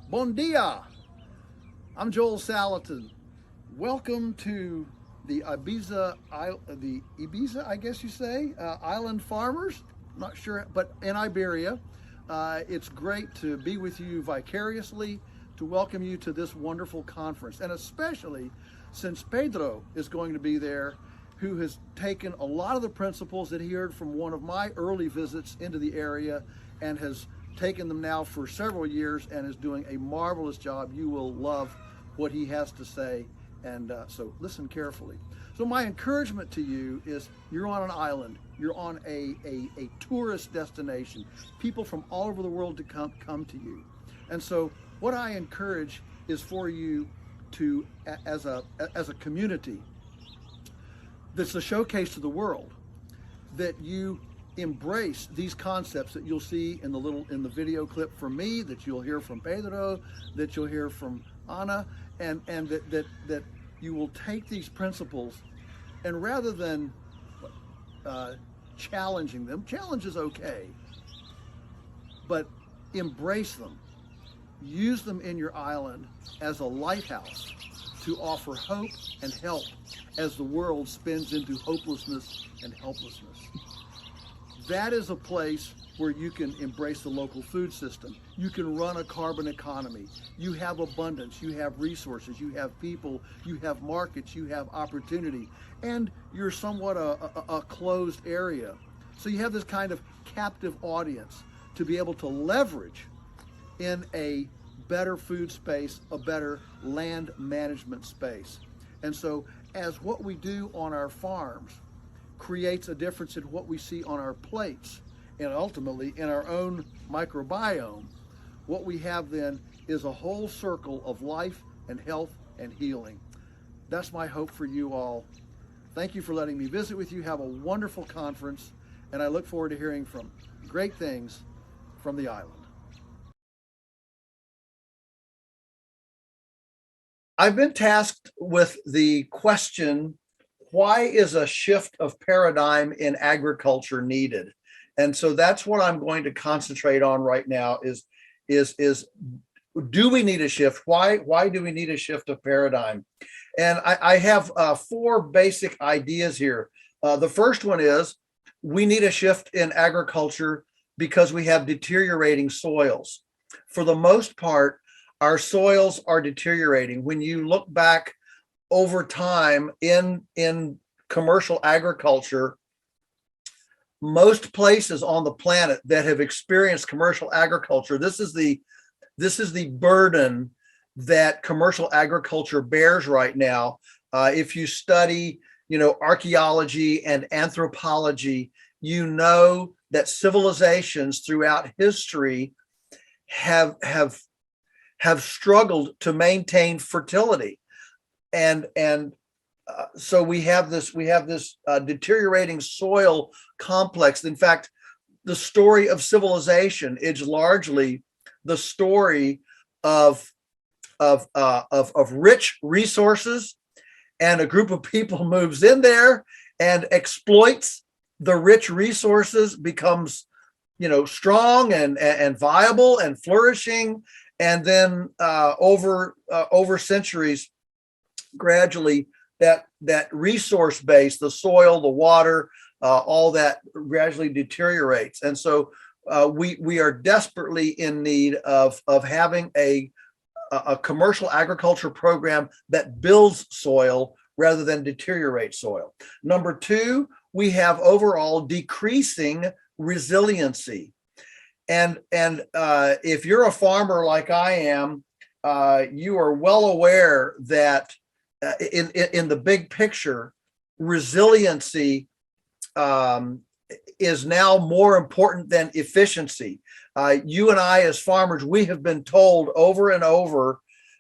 Bon dia. I'm Joel Salatin. Welcome to the Ibiza, I guess you say, island farmers. Not sure, but in Iberia. It's great to be with you vicariously, to welcome you to this wonderful conference, and especially since Pedro is going to be there, who has taken a lot of the principles that he heard from one of my early visits into the area and has taken them now for several years and is doing a marvelous job. You will love what he has to say, and so listen carefully. So my encouragement to you is you're on an island, you're on a tourist destination, people from all over the world to come to you. And so what I encourage is for you to, as a community that's a showcase to the world, that you embrace these concepts that you'll see in the video clip from me, that you'll hear from Pedro, that you'll hear from Ana, and that you will take these principles and rather than challenging them, challenge is okay, but embrace them. Use them in your island as a lighthouse to offer hope and help as the world spins into hopelessness and helplessness. That is a place where you can embrace the local food system. You can run a carbon economy. You have abundance, you have resources, you have people, you have markets, you have opportunity, and you're somewhat a closed area. So you have this kind of captive audience to be able to leverage in a better food space, a better land management space. And so as what we do on our farms creates a difference in what we see on our plates and ultimately in our own microbiome, what we have then is a whole circle of life and health and healing. That's my hope for you all. Thank you for letting me visit with you. Have a wonderful conference, and I look forward to hearing from great things from the island. I've been tasked with the question, why is a shift of paradigm in agriculture needed? And so that's what I'm going to concentrate on right now is do we need a shift? Why do we need a shift of paradigm? And I have four basic ideas here. The first one is we need a shift in agriculture because we have deteriorating soils. For the most part, our soils are deteriorating. When you look back over time in commercial agriculture, most places on the planet that have experienced commercial agriculture, this is the burden that commercial agriculture bears right now. If you study, archaeology and anthropology, you know that civilizations throughout history have struggled to maintain fertility, and so we have this deteriorating soil complex. In fact, the story of civilization is largely the story of rich resources, and a group of people moves in there and exploits the rich resources, becomes strong and viable and flourishing, and then over centuries, gradually that resource base, the soil, the water, all that gradually deteriorates. And so we are desperately in need of having a commercial agriculture program that builds soil rather than deteriorates soil. Number two, we have overall decreasing resiliency. And if you're a farmer like I am, you are well aware that in the big picture, resiliency is now more important than efficiency. You and I, as farmers, we have been told over and over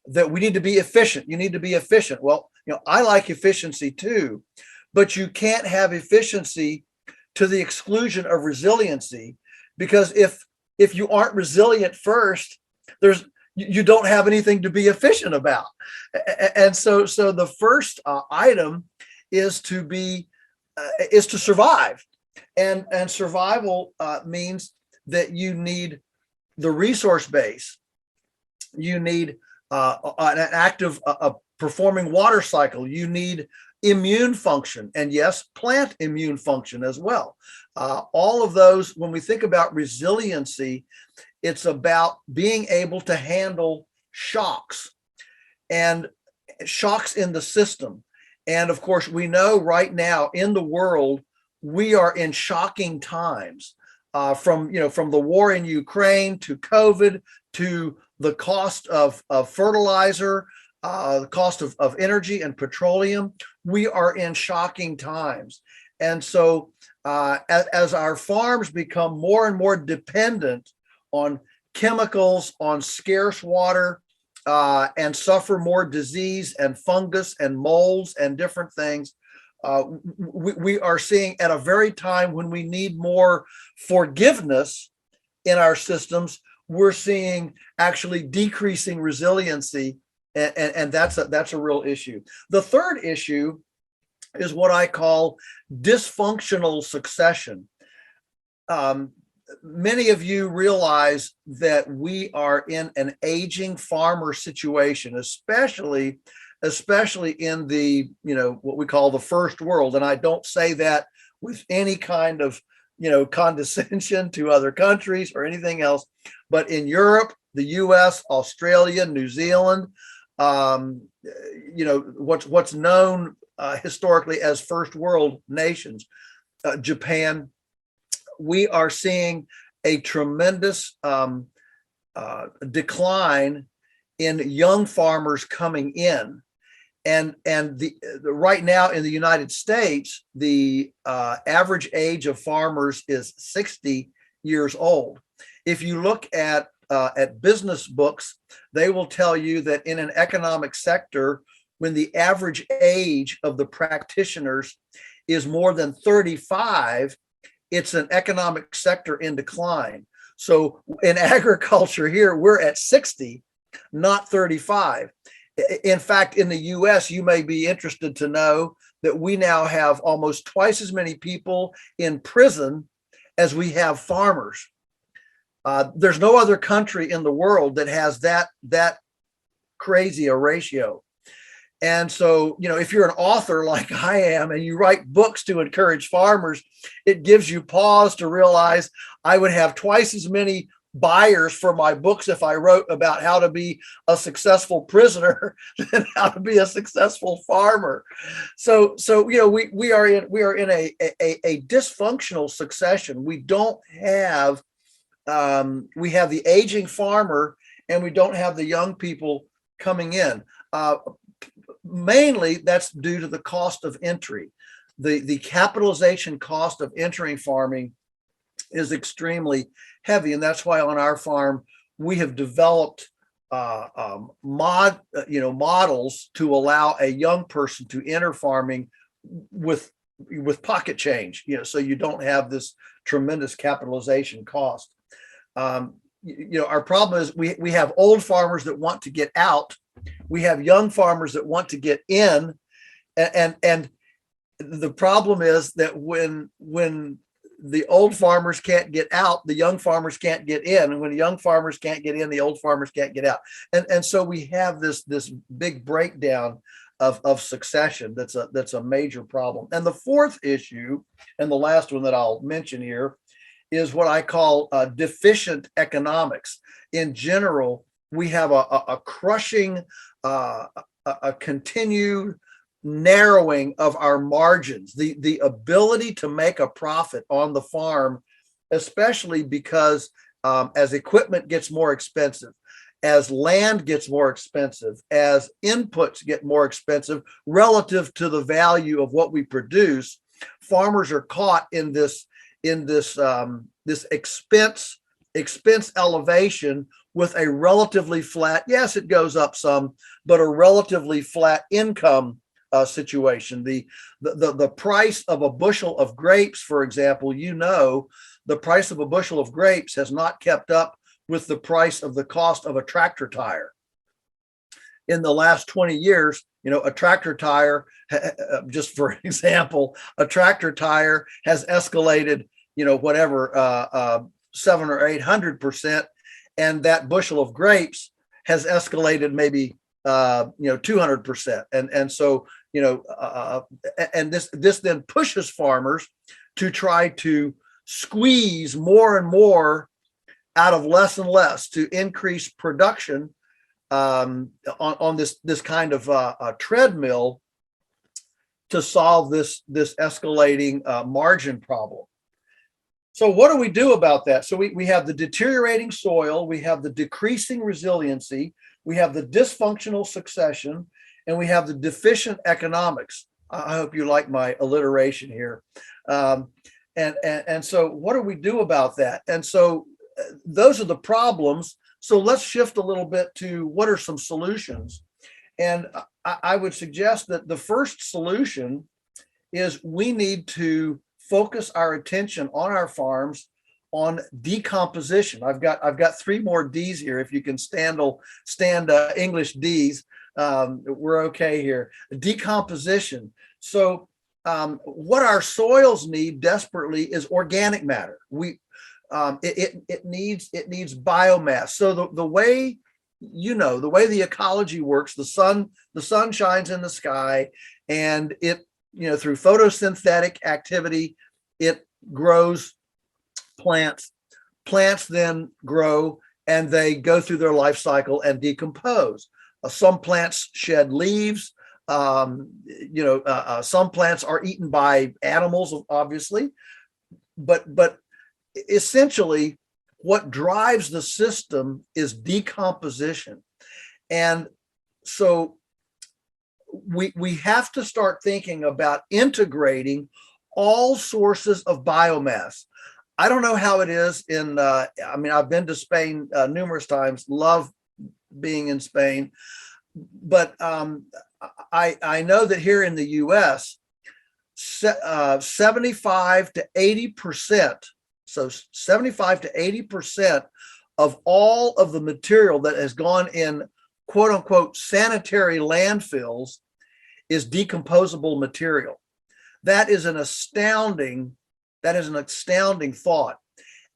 that we need to be efficient. You need to be efficient. Well, I like efficiency too, but you can't have efficiency to the exclusion of resiliency, because if you aren't resilient first, you don't have anything to be efficient about. And so the first item is to survive, and survival means that you need the resource base you need an active performing water cycle, you need immune function, and yes, plant immune function as well. All of those, when we think about resiliency, it's about being able to handle shocks and shocks in the system. And of course, we know right now in the world, we are in shocking times, from the war in Ukraine to COVID to the cost of fertilizer, the cost of energy and petroleum. We are in shocking times. And so as our farms become more and more dependent on chemicals, on scarce water, and suffer more disease and fungus and molds and different things, we are seeing at a very time when we need more forgiveness in our systems, we're seeing actually decreasing resiliency, and that's a real issue. The third issue is what I call dysfunctional succession. Many of you realize that we are in an aging farmer situation, especially in the, what we call the first world. And I don't say that with any kind of, condescension to other countries or anything else, but in Europe, the US, Australia, New Zealand, what's known historically as first world nations, Japan, we are seeing a tremendous decline in young farmers coming in. And right now in the United States, the average age of farmers is 60 years old. If you look at business books, they will tell you that in an economic sector, when the average age of the practitioners is more than 35, it's an economic sector in decline. So in agriculture here, we're at 60, not 35. In fact, in the US, you may be interested to know that we now have almost twice as many people in prison as we have farmers. There's no other country in the world that has that crazy a ratio. And so, if you're an author like I am and you write books to encourage farmers, it gives you pause to realize I would have twice as many buyers for my books if I wrote about how to be a successful prisoner than how to be a successful farmer. So we are in a dysfunctional succession. We don't have we have the aging farmer and we don't have the young people coming in. Mainly that's due to the cost of entry. The capitalization cost of entering farming is extremely heavy, and that's why on our farm we have developed models to allow a young person to enter farming with pocket change. So you don't have this tremendous capitalization cost. Our problem is we have old farmers that want to get out. We have young farmers that want to get in, and the problem is that when the old farmers can't get out, the young farmers can't get in, and when the young farmers can't get in, the old farmers can't get out, and so we have this big breakdown of succession. That's a major problem. And the fourth issue, and the last one that I'll mention here, is what I call deficient economics. In general, we have a crushing, a continued narrowing of our margins, the ability to make a profit on the farm, especially because as equipment gets more expensive, as land gets more expensive, as inputs get more expensive relative to the value of what we produce, farmers are caught in this expense elevation with a relatively flat, yes, it goes up some, but a relatively flat income situation. The price of a bushel of grapes, for example, the price of a bushel of grapes has not kept up with the price of the cost of a tractor tire. In the last 20 years, a tractor tire, just for example, a tractor tire has escalated, 700 or 800%, and that bushel of grapes has escalated maybe 200%, and so and this then pushes farmers to try to squeeze more and more out of less and less to increase production on this kind of a treadmill to solve this escalating margin problem. So what do we do about that? So we have the deteriorating soil, we have the decreasing resiliency, we have the dysfunctional succession, and we have the deficient economics. I hope you like my alliteration here. And so what do we do about that? And so those are the problems. So let's shift a little bit to what are some solutions. And I would suggest that the first solution is we need to focus our attention on our farms on decomposition. I've got 3 more D's here. If you can stand English D's, we're okay here. Decomposition. So what our soils need desperately is organic matter. It needs biomass. So the way the ecology works, the sun shines in the sky, and it through photosynthetic activity, it grows plants. Plants then grow and they go through their life cycle and decompose. Some plants shed leaves. Some plants are eaten by animals, obviously, but essentially what drives the system is decomposition. And so we have to start thinking about integrating all sources of biomass. I don't know how it is in, I've been to Spain numerous times, love being in Spain, but I know that here in the US, 75 to 80%, so 75 to 80% of all of the material that has gone in quote unquote sanitary landfills is decomposable material. That is an astounding thought.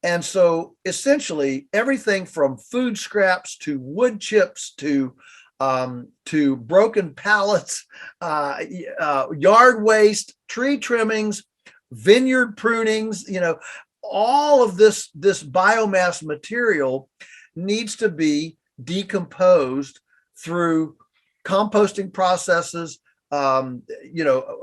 And so essentially everything from food scraps to wood chips to broken pallets, yard waste, tree trimmings, vineyard prunings, all of this biomass material needs to be decomposed through composting processes,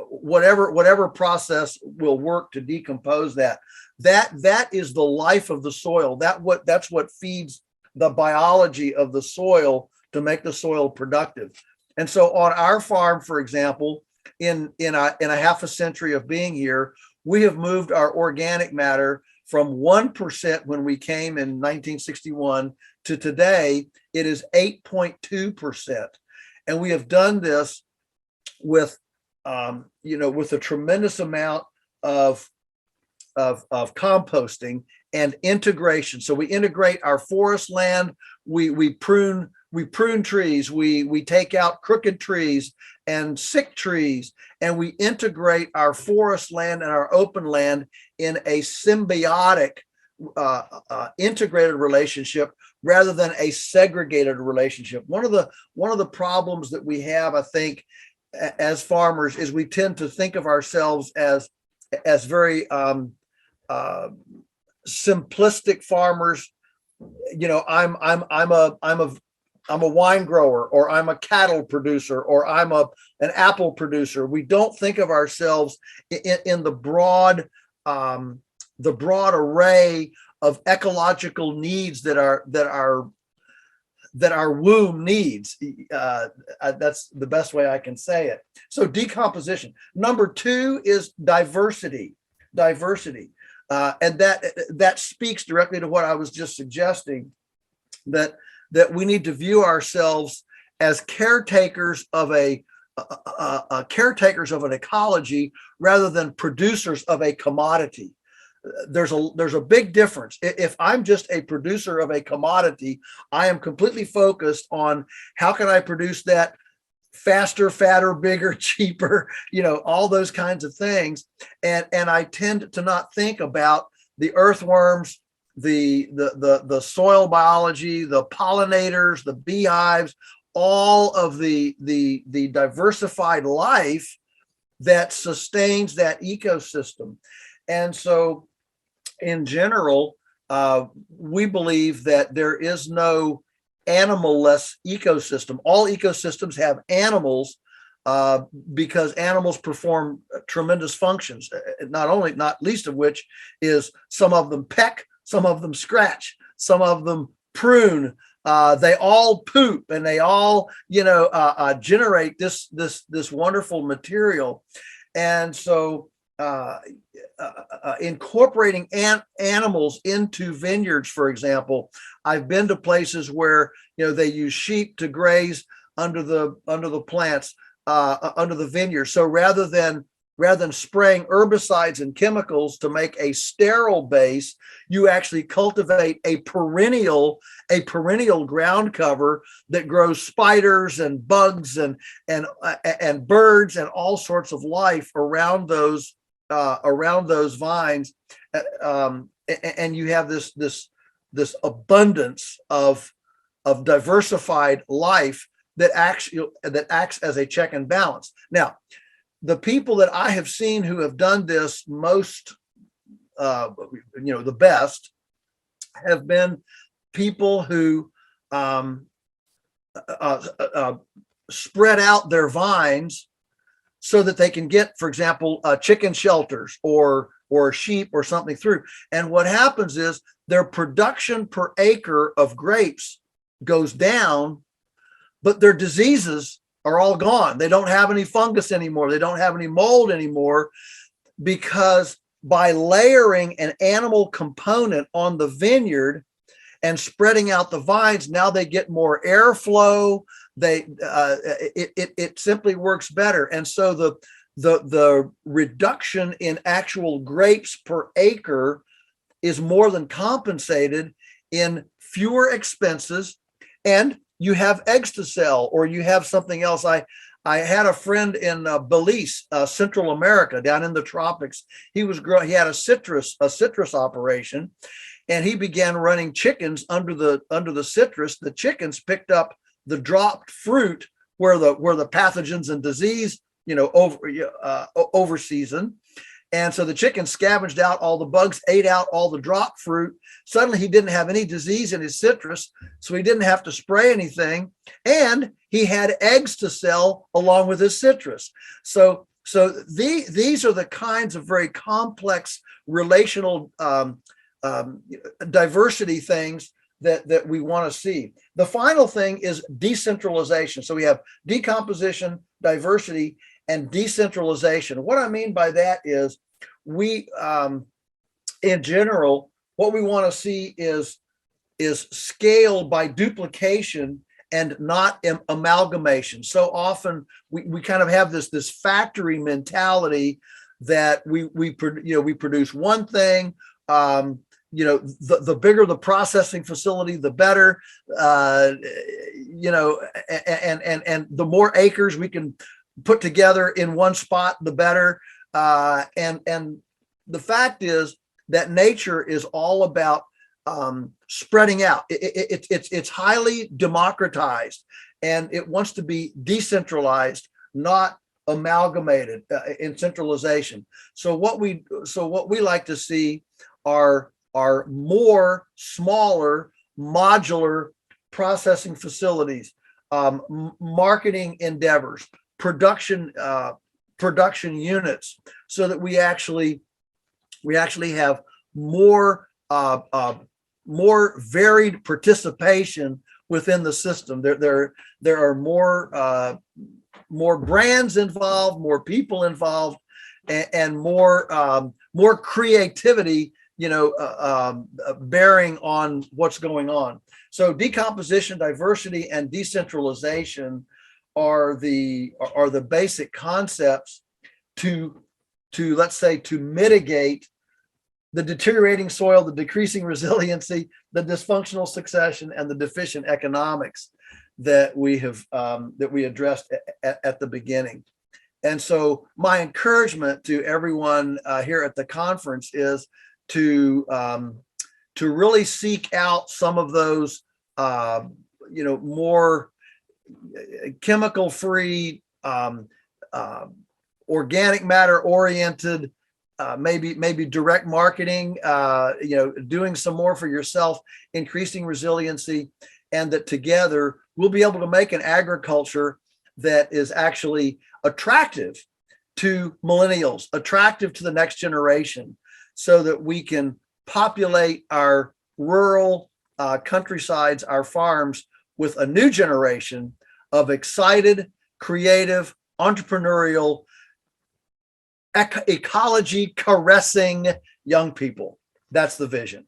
whatever process will work to decompose that. That is the life of the soil. That's what feeds the biology of the soil to make the soil productive. And so on our farm, for example, in a half a century of being here, we have moved our organic matter from 1% when we came in 1961 to today, it is 8.2%. And we have done this with a tremendous amount of composting and integration. So we integrate our forest land, we prune trees, we take out crooked trees and sick trees, and we integrate our forest land and our open land in a symbiotic integrated relationship rather than a segregated relationship. One of the problems that we have, I think, as farmers is we tend to think of ourselves as very simplistic farmers. I'm a wine grower, or I'm a cattle producer, or I'm an apple producer. We don't think of ourselves in the broad array of ecological needs that our womb needs. That's the best way I can say it. So decomposition. Number 2 is diversity. And that speaks directly to what I was just suggesting, that we need to view ourselves as caretakers of an ecology rather than producers of a commodity. There's a big difference. If I'm just a producer of a commodity, I am completely focused on how can I produce that faster, fatter, bigger, cheaper, all those kinds of things. And I tend to not think about the earthworms, the soil biology, the pollinators, the beehives, all of the diversified life that sustains that ecosystem. And so in general, we believe that there is no animal-less ecosystem. All ecosystems have animals because animals perform tremendous functions, not least of which is some of them peck, some of them scratch, some of them prune. They all poop, and they all, generate this wonderful material. And so incorporating animals into vineyards, for example, I've been to places where they use sheep to graze under the plants, under the vineyard. So rather than spraying herbicides and chemicals to make a sterile base, you actually cultivate a perennial ground cover that grows spiders and bugs and birds and all sorts of life around those vines, and you have this abundance of diversified life that acts as a check and balance. Now, the people that I have seen who have done this most, the best, have been people who spread out their vines so that they can get, for example, chicken shelters or sheep or something through. And what happens is their production per acre of grapes goes down, but their diseases are all gone. They don't have any fungus anymore. They don't have any mold anymore, because by layering an animal component on the vineyard and spreading out the vines, now they get more airflow. It simply works better. And so the reduction in actual grapes per acre is more than compensated in fewer expenses, and you have eggs to sell, or you have something else. I had a friend in Belize, Central America, down in the tropics. He had a citrus operation, and he began running chickens under the citrus. The chickens picked up the dropped fruit where the pathogens and disease, over season. And so the chickens scavenged out all the bugs, ate out all the dropped fruit. Suddenly he didn't have any disease in his citrus, so he didn't have to spray anything. And he had eggs to sell along with his citrus. So these are the kinds of very complex relational diversity things that we want to see. The final thing is decentralization. So we have decomposition, diversity, and decentralization. What I mean by that is we, in general, what we want to see is scale by duplication and not amalgamation. So often we kind of have this factory mentality that we produce one thing. The bigger the processing facility, the better. And the more acres we can put together in one spot, the better. And the fact is that nature is all about spreading out. It's highly democratized, and it wants to be decentralized, not amalgamated in centralization. So what we like to see are more smaller modular processing facilities, marketing endeavors, production units, so that we actually have more varied participation within the system. There are more brands involved, more people involved, and more creativity, bearing on what's going on. So decomposition, diversity, and decentralization are the basic concepts to let's say to mitigate the deteriorating soil, the decreasing resiliency, the dysfunctional succession, and the deficient economics that we addressed at the beginning. And so my encouragement to everyone here at the conference is to to really seek out some of those, more chemical-free, organic matter oriented, maybe direct marketing, doing some more for yourself, increasing resiliency, and that together we'll be able to make an agriculture that is actually attractive to millennials, attractive to the next generation, so that we can populate our rural countrysides, our farms, with a new generation of excited, creative, entrepreneurial, ecology caressing young people. That's the vision.